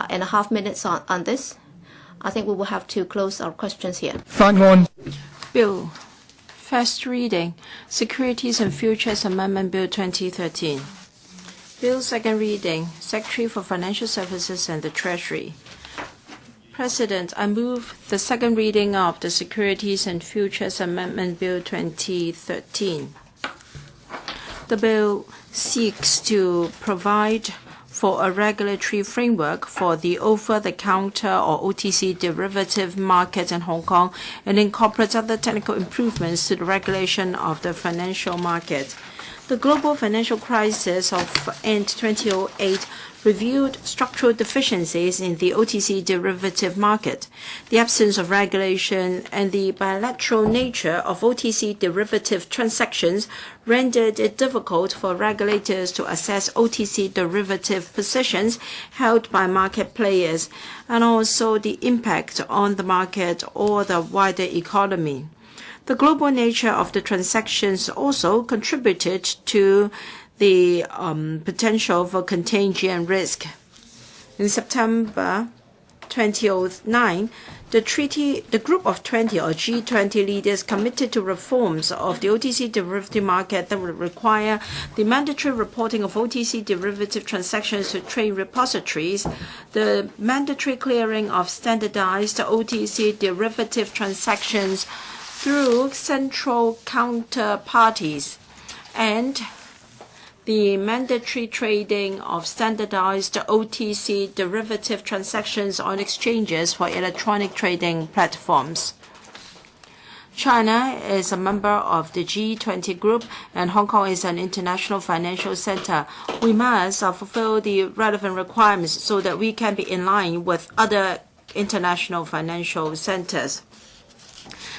and a half minutes on this. I think we will have to close our questions here. Bill. First reading, Securities and Futures Amendment Bill 2013. Bill second reading, Secretary for Financial Services and the Treasury. President, I move the second reading of the Securities and Futures Amendment Bill 2013. The bill seeks to provide for a regulatory framework for the over-the-counter or OTC derivative market in Hong Kong and incorporates other technical improvements to the regulation of the financial market. The global financial crisis of end 2008 revealed structural deficiencies in the OTC derivative market. The absence of regulation and the bilateral nature of OTC derivative transactions rendered it difficult for regulators to assess OTC derivative positions held by market players, and also the impact on the market or the wider economy. The global nature of the transactions also contributed to the potential for contagion risk. In September 2009, the Group of 20 or G20 leaders committed to reforms of the OTC derivative market that would require the mandatory reporting of OTC derivative transactions to trade repositories, the mandatory clearing of standardized OTC derivative transactions through central counterparties, and the mandatory trading of standardized OTC derivative transactions on exchanges for electronic trading platforms. China is a member of the G20 group, and Hong Kong is an international financial center. We must fulfill the relevant requirements so that we can be in line with other international financial centers.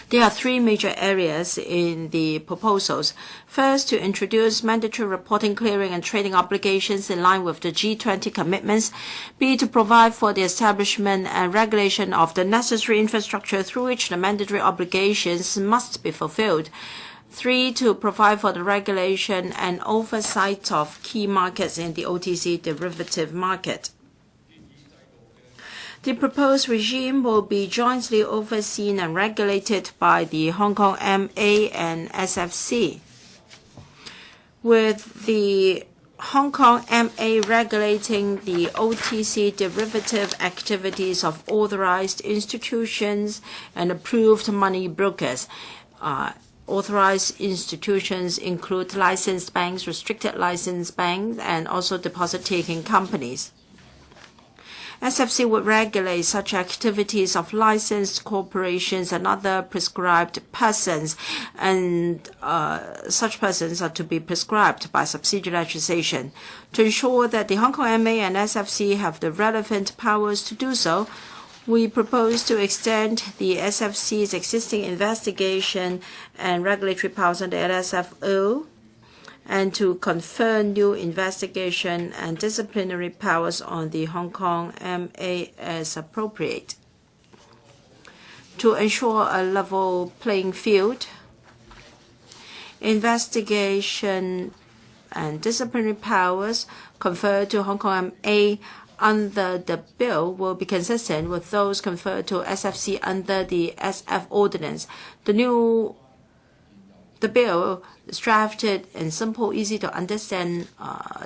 There are three major areas in the proposals. First, to introduce mandatory reporting, clearing, and trading obligations in line with the G20 commitments. B, to provide for the establishment and regulation of the necessary infrastructure through which the mandatory obligations must be fulfilled. 3, to provide for the regulation and oversight of key markets in the OTC derivative market. The proposed regime will be jointly overseen and regulated by the Hong Kong MA and SFC, with the Hong Kong MA regulating the OTC derivative activities of authorized institutions and approved money brokers. Authorized institutions include licensed banks, restricted licensed banks, and also deposit-taking companies. SFC would regulate such activities of licensed corporations and other prescribed persons, and such persons are to be prescribed by subsidiary legislation. To ensure that the Hong Kong MA and SFC have the relevant powers to do so, we propose to extend the SFC's existing investigation and regulatory powers under LSFO, and to confer new investigation and disciplinary powers on the Hong Kong MA as appropriate. To ensure a level playing field, investigation and disciplinary powers conferred to Hong Kong MA under the bill will be consistent with those conferred to SFC under the SF Ordinance. The bill is drafted in simple, easy-to-understand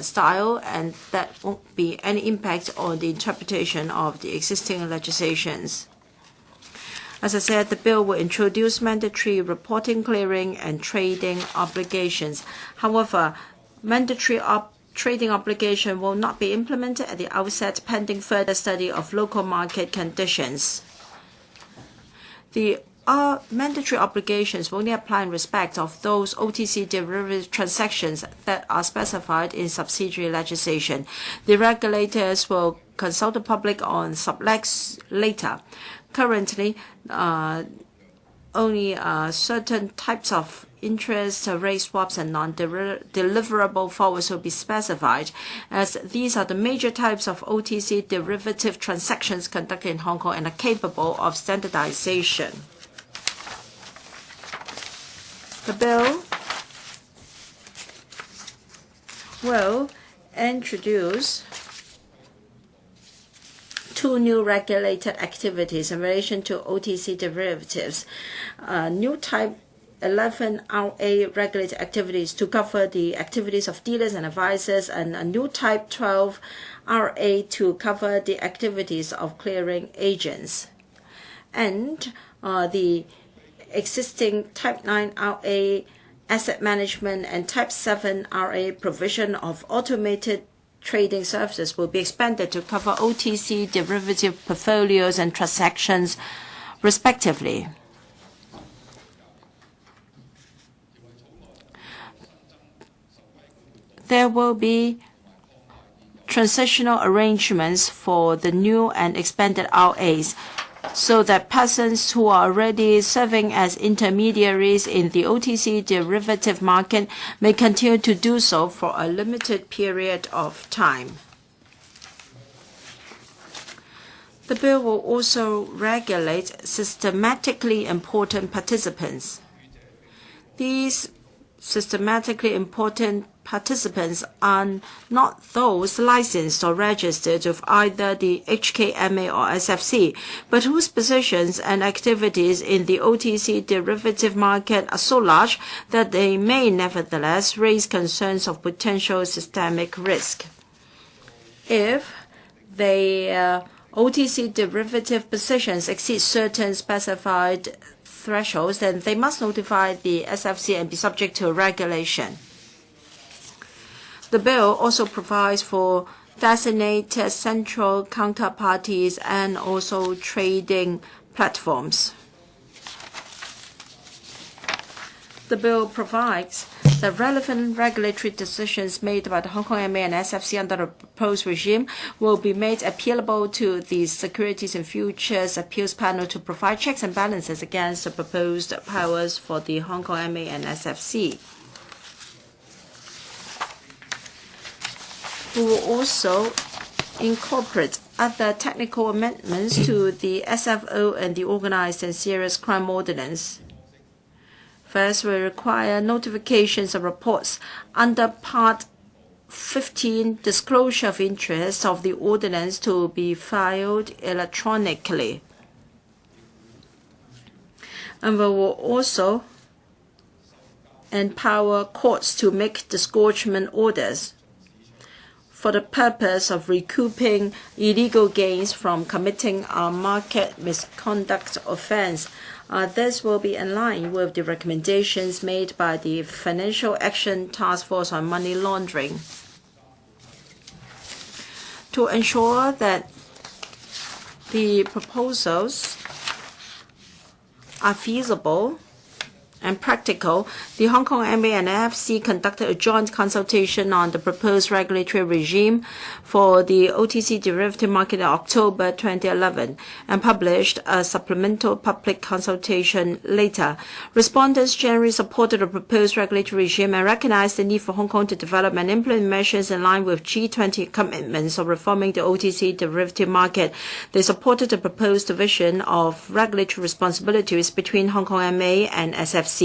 style, and that won't be any impact on the interpretation of the existing legislations. As I said, the bill will introduce mandatory reporting, clearing, and trading obligations. However, mandatory trading obligation will not be implemented at the outset pending further study of local market conditions. The mandatory obligations will only apply in respect of those OTC derivative transactions that are specified in subsidiary legislation. The regulators will consult the public on sublegs later. Currently, only certain types of interest rate swaps and non-deliverable forwards will be specified, as these are the major types of OTC derivative transactions conducted in Hong Kong and are capable of standardization. The bill will introduce two new regulated activities in relation to OTC derivatives. New Type 11 RA regulated activities to cover the activities of dealers and advisors, and a new Type 12 RA to cover the activities of clearing agents. And the existing Type 9 RA asset management and Type 7 RA provision of automated trading services will be expanded to cover OTC derivative portfolios and transactions, respectively. There will be transitional arrangements for the new and expanded RAs, so that persons who are already serving as intermediaries in the OTC derivative market may continue to do so for a limited period of time. The bill will also regulate systematically important participants. These systematically important participants are not those licensed or registered with either the HKMA or SFC, but whose positions and activities in the OTC derivative market are so large that they may nevertheless raise concerns of potential systemic risk. If their OTC derivative positions exceed certain specified thresholds, then they must notify the SFC and be subject to regulation. The bill also provides for designated central counterparties and also trading platforms. The bill provides that relevant regulatory decisions made by the Hong Kong MA and SFC under the proposed regime will be made appealable to the Securities and Futures Appeals Panel to provide checks and balances against the proposed powers for the Hong Kong MA and SFC. We will also incorporate other technical amendments to the SFO and the Organized and Serious Crime Ordinance. First, we require notifications of reports under Part 15, Disclosure of Interest of the Ordinance, to be filed electronically. And we will also empower courts to make disgorgement orders for the purpose of recouping illegal gains from committing a market misconduct offense. This will be in line with the recommendations made by the Financial Action Task Force on Money Laundering. To ensure that the proposals are feasible and practical, the Hong Kong MA and FC conducted a joint consultation on the proposed regulatory regime for the OTC derivative market in October 2011 and published a supplemental public consultation later. Respondents generally supported the proposed regulatory regime and recognized the need for Hong Kong to develop and implement measures in line with G20 commitments of reforming the OTC derivative market. They supported the proposed division of regulatory responsibilities between Hong Kong MA and SFC.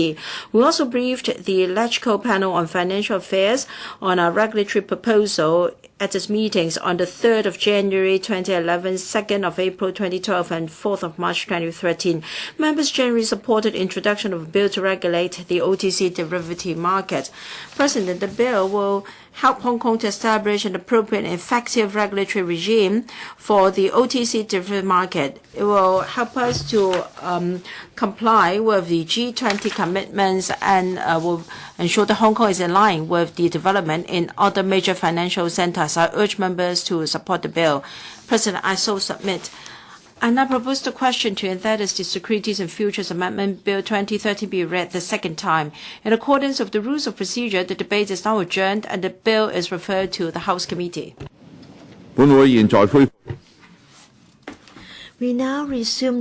We also briefed the LegCo panel on financial affairs on a regulatory proposal at its meetings on the 3rd of January 2011, 2nd of April 2012, and 4th of March 2013. Members generally supported the introduction of a bill to regulate the OTC derivative market. President, the bill will help Hong Kong to establish an appropriate and effective regulatory regime for the OTC derivative market. It will help us to comply with the G20 commitments and will ensure that Hong Kong is in line with the development in other major financial centers. I urge members to support the bill. President, I so submit. I now propose the question to you, and that is the Securities and Futures Amendment Bill 2030 be read the second time. In accordance with the rules of procedure, the debate is now adjourned and the bill is referred to the House Committee. We now resume